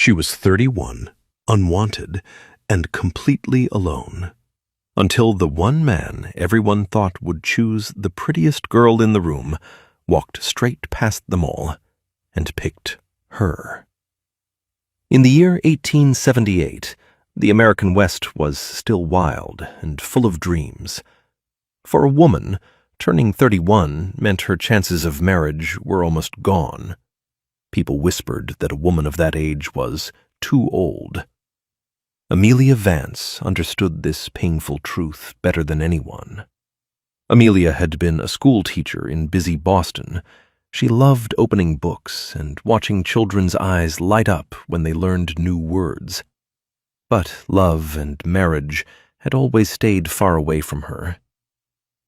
She was 31, unwanted, and completely alone. Until the one man everyone thought would choose the prettiest girl in the room walked straight past them all and picked her. In the year 1878, the American West was still wild and full of dreams. For a woman, turning 31 meant her chances of marriage were almost gone. People whispered that a woman of that age was too old. Amelia Vance understood this painful truth better than anyone. Amelia had been a school teacher in busy Boston. She loved opening books and watching children's eyes light up when they learned new words. But love and marriage had always stayed far away from her.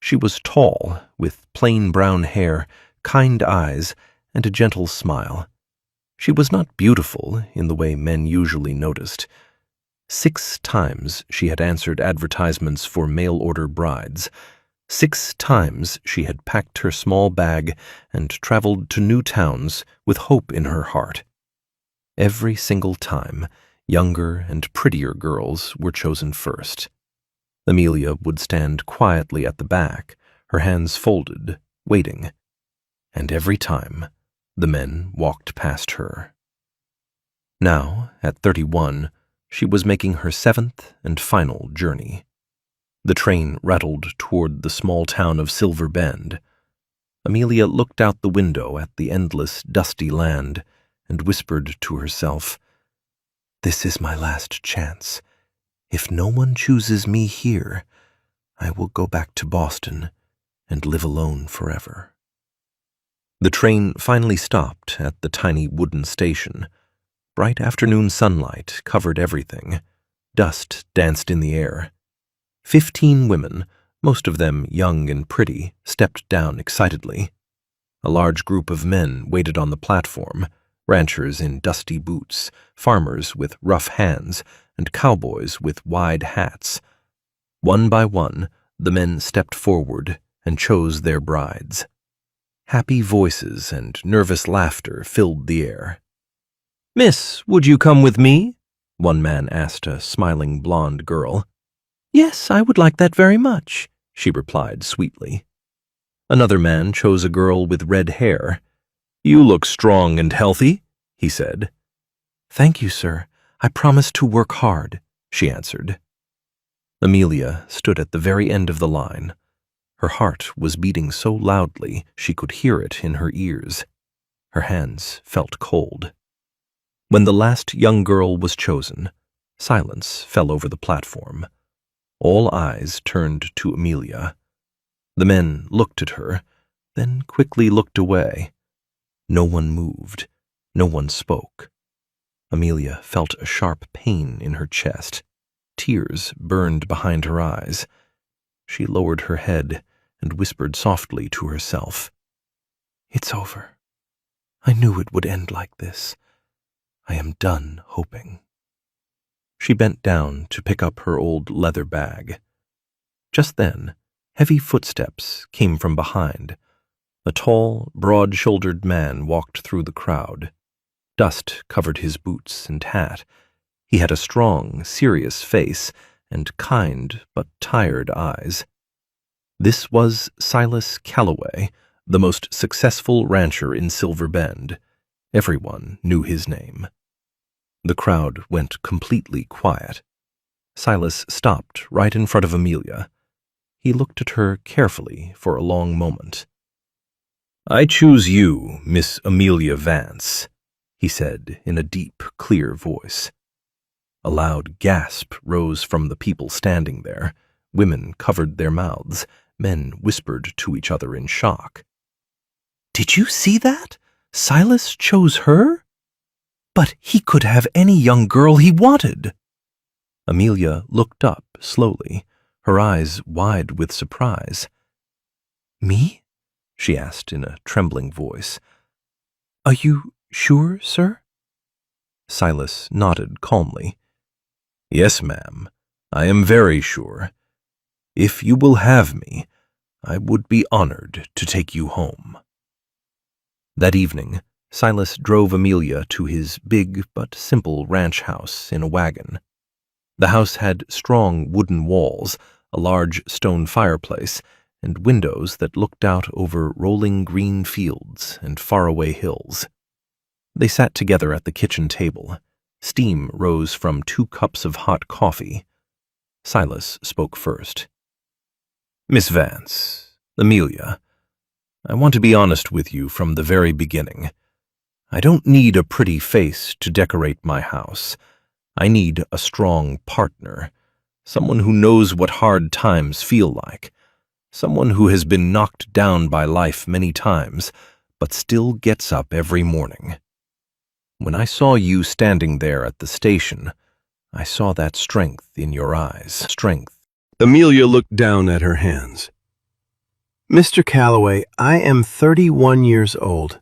She was tall, with plain brown hair, kind eyes, and a gentle smile. She was not beautiful in the way men usually noticed. 6 times she had answered advertisements for mail-order brides. 6 times she had packed her small bag and traveled to new towns with hope in her heart. Every single time, younger and prettier girls were chosen first. Amelia would stand quietly at the back, her hands folded, waiting. And every time, the men walked past her. Now, at 31, she was making her 7th and final journey. The train rattled toward the small town of Silver Bend. Amelia looked out the window at the endless, dusty land and whispered to herself, "This is my last chance. If no one chooses me here, I will go back to Boston and live alone forever." The train finally stopped at the tiny wooden station. Bright afternoon sunlight covered everything. Dust danced in the air. 15 women, most of them young and pretty, stepped down excitedly. A large group of men waited on the platform, ranchers in dusty boots, farmers with rough hands, and cowboys with wide hats. One by one, the men stepped forward and chose their brides. Happy voices and nervous laughter filled the air. "Miss, would you come with me?" one man asked a smiling blonde girl. "Yes, I would like that very much," she replied sweetly. Another man chose a girl with red hair. "You look strong and healthy," he said. "Thank you, sir. I promise to work hard," she answered. Amelia stood at the very end of the line. Her heart was beating so loudly she could hear it in her ears. Her hands felt cold. When the last young girl was chosen, silence fell over the platform. All eyes turned to Amelia. The men looked at her, then quickly looked away. No one moved. No one spoke. Amelia felt a sharp pain in her chest. Tears burned behind her eyes. She lowered her head and whispered softly to herself, "It's over. I knew it would end like this. I am done hoping." She bent down to pick up her old leather bag. Just then, heavy footsteps came from behind. A tall, broad-shouldered man walked through the crowd. Dust covered his boots and hat. He had a strong, serious face and kind but tired eyes. This was Silas Calloway, the most successful rancher in Silver Bend. Everyone knew his name. The crowd went completely quiet. Silas stopped right in front of Amelia. He looked at her carefully for a long moment. "I choose you, Miss Amelia Vance," he said in a deep, clear voice. A loud gasp rose from the people standing there. Women covered their mouths. Men whispered to each other in shock. "Did you see that? Silas chose her? But he could have any young girl he wanted." Amelia looked up slowly, her eyes wide with surprise. "Me?" she asked in a trembling voice. "Are you sure, sir?" Silas nodded calmly. "Yes, ma'am, I am very sure. If you will have me, I would be honored to take you home." That evening, Silas drove Amelia to his big but simple ranch house in a wagon. The house had strong wooden walls, a large stone fireplace, and windows that looked out over rolling green fields and faraway hills. They sat together at the kitchen table. Steam rose from 2 cups of hot coffee. Silas spoke first. "Miss Vance, Amelia, I want to be honest with you from the very beginning. I don't need a pretty face to decorate my house. I need a strong partner, someone who knows what hard times feel like, someone who has been knocked down by life many times, but still gets up every morning. When I saw you standing there at the station, I saw that strength in your eyes. Strength." Amelia looked down at her hands. "Mr. Calloway, I am 31 years old.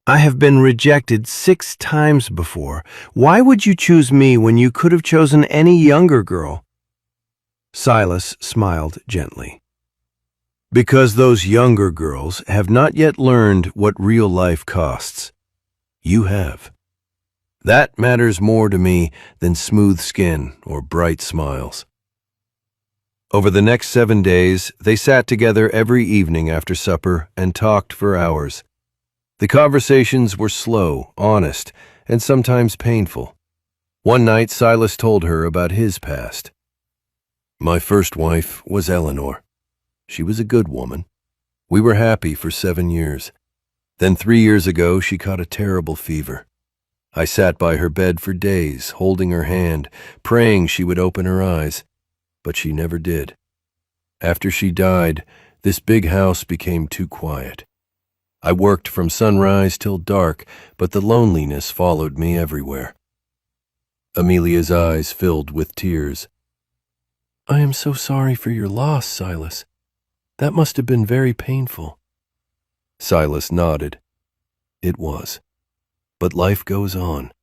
I have been rejected 6 times before. Why would you choose me when you could have chosen any younger girl?" Silas smiled gently. "Because those younger girls have not yet learned what real life costs. You have. That matters more to me than smooth skin or bright smiles." Over the next 7 days, they sat together every evening after supper and talked for hours. The conversations were slow, honest, and sometimes painful. One night, Silas told her about his past. "My first wife was Eleanor. She was a good woman. We were happy for 7 years. Then 3 years ago, she caught a terrible fever. I sat by her bed for days, holding her hand, praying she would open her eyes, but she never did. After she died, this big house became too quiet. I worked from sunrise till dark, but the loneliness followed me everywhere." Amelia's eyes filled with tears. "I am so sorry for your loss, Silas. That must have been very painful." Silas nodded. "It was. But life goes on.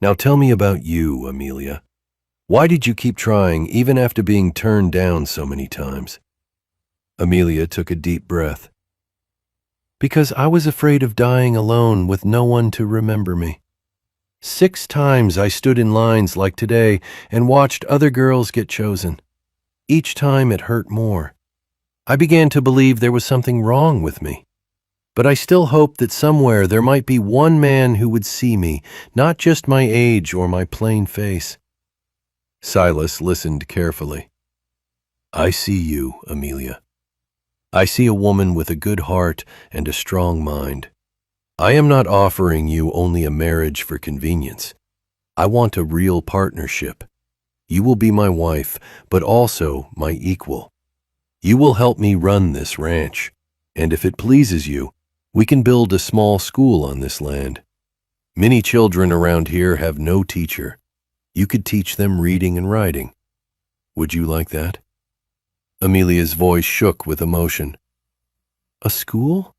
Now tell me about you, Amelia. Why did you keep trying even after being turned down so many times?" Amelia took a deep breath. "Because I was afraid of dying alone with no one to remember me. 6 times I stood in lines like today and watched other girls get chosen. Each time it hurt more. I began to believe there was something wrong with me. But I still hoped that somewhere there might be one man who would see me, not just my age or my plain face." Silas listened carefully. "I see you, Amelia. I see a woman with a good heart and a strong mind. I am not offering you only a marriage for convenience. I want a real partnership. You will be my wife, but also my equal. You will help me run this ranch, and if it pleases you, we can build a small school on this land. Many children around here have no teacher. You could teach them reading and writing. Would you like that?" Amelia's voice shook with emotion. "A school?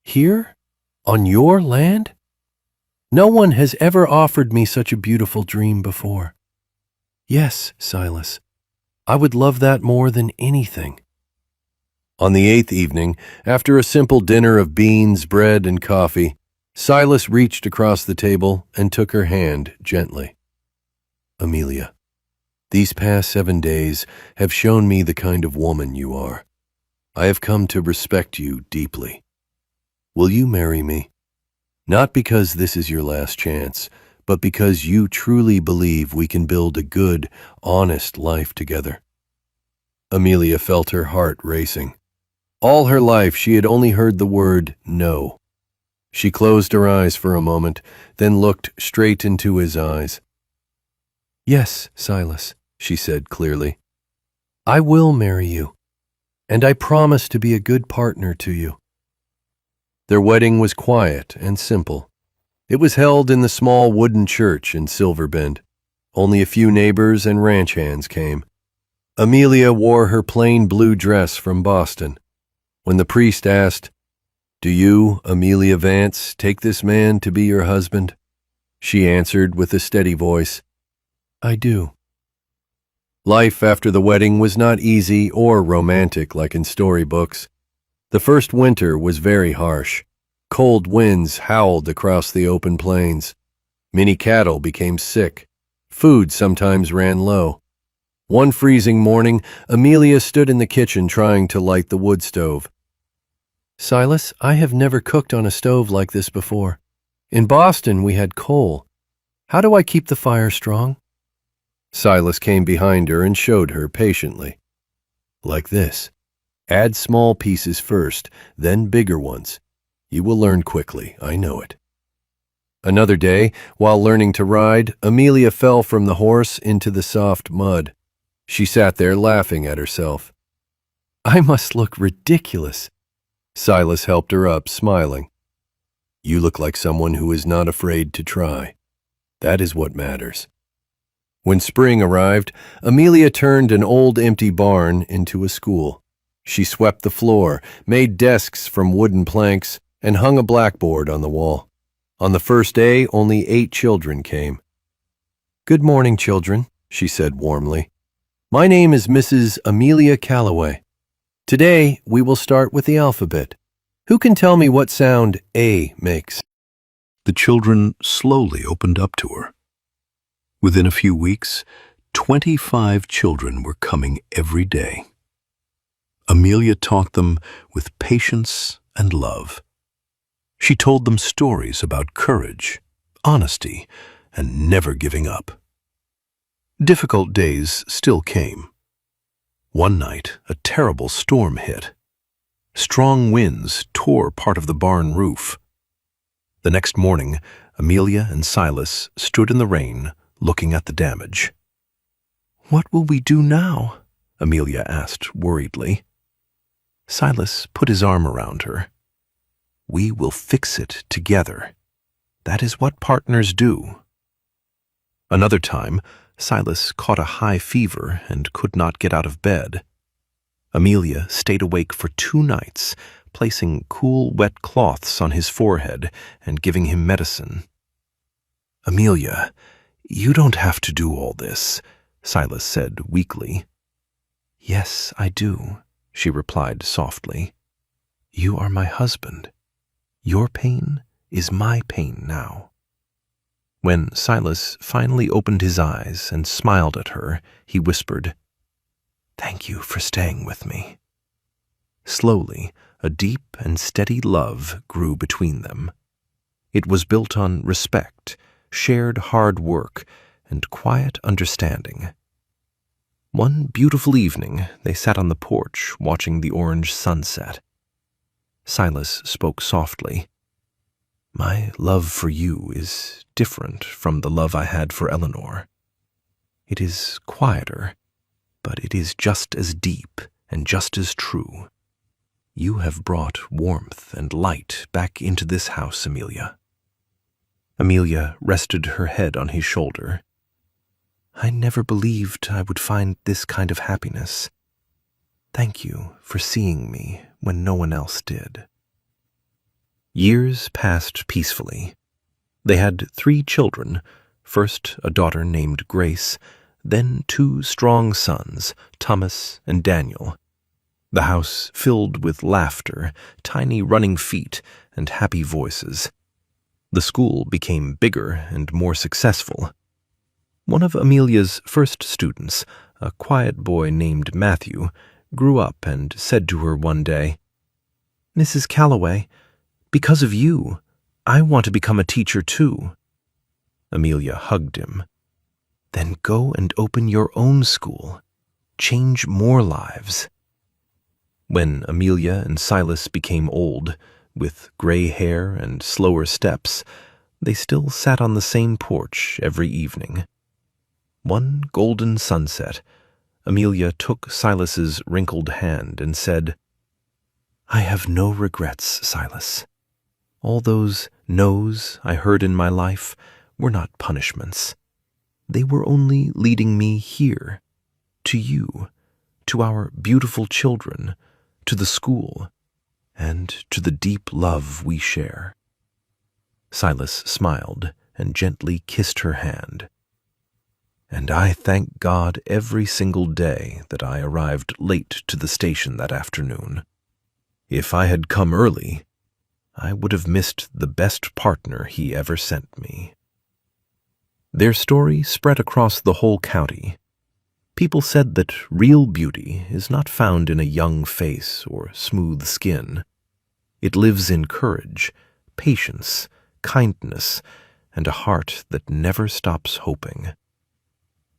Here? On your land? No one has ever offered me such a beautiful dream before. Yes, Silas, I would love that more than anything." On the 8th evening, after a simple dinner of beans, bread, and coffee, Silas reached across the table and took her hand gently. "Amelia, these past 7 days have shown me the kind of woman you are. I have come to respect you deeply. Will you marry me? Not because this is your last chance, but because you truly believe we can build a good, honest life together." Amelia felt her heart racing. All her life she had only heard the word no. She closed her eyes for a moment, then looked straight into his eyes. "Yes, Silas," she said clearly. "I will marry you, and I promise to be a good partner to you." Their wedding was quiet and simple. It was held in the small wooden church in Silver Bend. Only a few neighbors and ranch hands came. Amelia wore her plain blue dress from Boston. When the priest asked, "Do you, Amelia Vance, take this man to be your husband?" she answered with a steady voice, "I do." Life after the wedding was not easy or romantic like in storybooks. The first winter was very harsh. Cold winds howled across the open plains. Many cattle became sick. Food sometimes ran low. One freezing morning, Amelia stood in the kitchen trying to light the wood stove. "Silas, I have never cooked on a stove like this before. In Boston, we had coal. How do I keep the fire strong?" Silas came behind her and showed her patiently. "Like this. Add small pieces first, then bigger ones. You will learn quickly, I know it." Another day, while learning to ride, Amelia fell from the horse into the soft mud. She sat there laughing at herself. "I must look ridiculous." Silas helped her up, smiling. "You look like someone who is not afraid to try. That is what matters." When spring arrived, Amelia turned an old empty barn into a school. She swept the floor, made desks from wooden planks, and hung a blackboard on the wall. On the first day, only 8 children came. "Good morning, children," she said warmly. "My name is Mrs. Amelia Calloway. Today, we will start with the alphabet. Who can tell me what sound A makes?" The children slowly opened up to her. Within a few weeks, 25 children were coming every day. Amelia taught them with patience and love. She told them stories about courage, honesty, and never giving up. Difficult days still came. One night, a terrible storm hit. Strong winds tore part of the barn roof. The next morning, Amelia and Silas stood in the rain, looking at the damage. "What will we do now?" Amelia asked worriedly. Silas put his arm around her. "We will fix it together. That is what partners do." Another time, Silas caught a high fever and could not get out of bed. Amelia stayed awake for 2 nights, placing cool, wet cloths on his forehead and giving him medicine. "Amelia, you don't have to do all this," Silas said weakly. "Yes, I do," she replied softly. "You are my husband. Your pain is my pain now." When Silas finally opened his eyes and smiled at her, he whispered, "Thank you for staying with me." Slowly, a deep and steady love grew between them. It was built on respect, shared hard work, and quiet understanding. One beautiful evening, they sat on the porch watching the orange sunset. Silas spoke softly. "My love for you is different from the love I had for Eleanor. It is quieter, but it is just as deep and just as true. You have brought warmth and light back into this house, Amelia." Amelia rested her head on his shoulder. "I never believed I would find this kind of happiness. Thank you for seeing me when no one else did." Years passed peacefully. They had 3 children, first a daughter named Grace, then 2 strong sons, Thomas and Daniel. The house filled with laughter, tiny running feet, and happy voices. The school became bigger and more successful. One of Amelia's first students, a quiet boy named Matthew, grew up and said to her one day, "Mrs. Calloway, because of you, I want to become a teacher too." Amelia hugged him. "Then go and open your own school. Change more lives." When Amelia and Silas became old, with gray hair and slower steps, they still sat on the same porch every evening. One golden sunset, Amelia took Silas's wrinkled hand and said, "I have no regrets, Silas. All those no's I heard in my life were not punishments. They were only leading me here, to you, to our beautiful children, to the school, and to the deep love we share." Silas smiled and gently kissed her hand. "And I thank God every single day that I arrived late to the station that afternoon. If I had come early, I would have missed the best partner he ever sent me. Their story spread across the whole county. People said that real beauty is not found in a young face or smooth skin. It lives in courage, patience, kindness, and a heart that never stops hoping.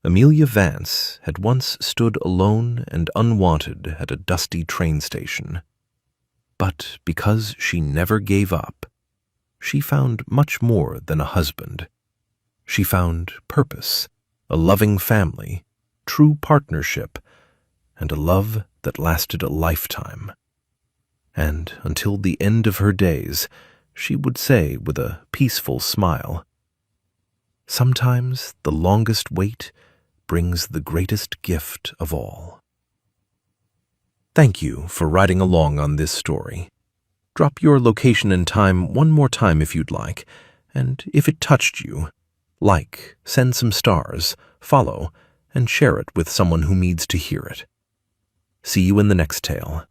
Amelia Vance had once stood alone and unwanted at a dusty train station. But because she never gave up, she found much more than a husband. She found purpose, a loving family, true partnership, and a love that lasted a lifetime. And until the end of her days, she would say with a peaceful smile, "Sometimes the longest wait brings the greatest gift of all." Thank you for riding along on this story. Drop your location and time one more time if you'd like, and if it touched you, like, send some stars, follow, and share it with someone who needs to hear it. See you in the next tale.